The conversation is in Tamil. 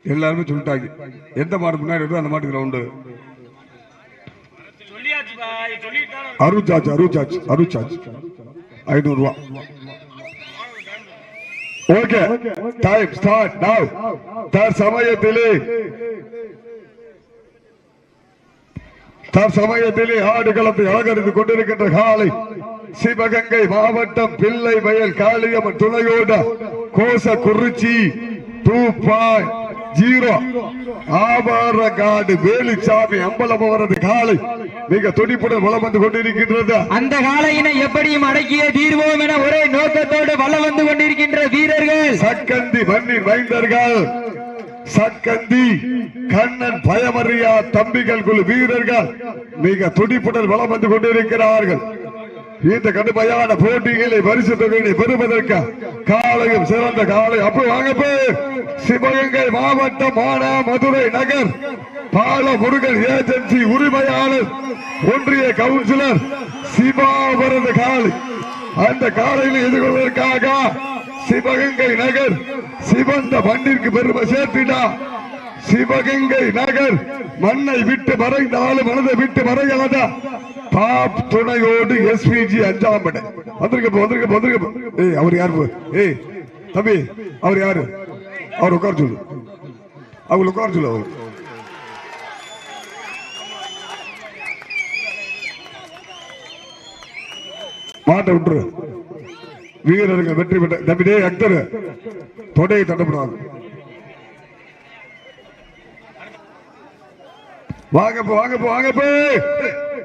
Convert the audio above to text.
எல்லாருமே சொல்லிட்டாங்க. எந்த மாடு முன்னாடி இருக்கோ அந்த மாட்டுக்கு ரவுண்டு. அருச்சாச்சு 500 ரூபா. ஓகே, டைம் ஸ்டார்ட் நவ. தற்சமயத்திலே ஆடுகளத்தை அலங்கரித்துக் கொண்டிருக்கின்ற காலை சிவகங்கை மாவட்டம் பிள்ளை வயல் காளியம்மன் துணையோட கோசக்குறிச்சி 2.0 ஆபாரகாடு வேலுச்சாமி அம்பலம் அவரது காலை மிக துடிப்புடன் வலம் வந்து கொண்டிருக்கின்றது. அந்த காலையினை எப்படியும் அடக்கிய தீர்வோம் என ஒரே நோக்கத்தோடு வலம் வந்து கொண்டிருக்கின்ற வீரர்கள் சக்கந்தி மண்ணின் மைந்தர்கள், சக்கந்தி கண்ணன் பயமறியா தம்பிகள் குழு வீரர்கள் மிக துடிப்புடன் வலம் வந்து கொண்டிருக்கிறார்கள். இந்த கடுமையான போட்டிகளை பரிசு தொகையை பெறுவதற்கு காலையும் சிறந்த காலை. அப்போ வாங்க, சிவகங்கை மாவட்டம் மதுரை நகர் பால முருகன் ஏஜென்சி உரிமையாளர் ஒன்றிய கவுன்சிலர் சிவாவரது காலை. அந்த காலையில் எதிர்கொள்வதற்காக சிவகங்கை நகர் சிவந்த மண்ணிற்கு பெருமை சேர்த்திடா. சிவகங்கை நகர் மண்ணை விட்டு மறைந்தாலும் மனதை விட்டு மறையாத பாப் துணையோடு எஸ்பிஜி 5ஆம் படை வந்திருக்க. ஏய், அவர் யாரு? ஏய் தம்பி, அவர் யாரு? அவர் உட்கார சொல்லு. அவங்க உட்கார சொல்லு. அவர் மாட்டை விட்டுரு. வீரர்கள் வெற்றி பெற்ற தம்பிடே அக்தர் தொடையை தட்டப்படாது. வாங்க போ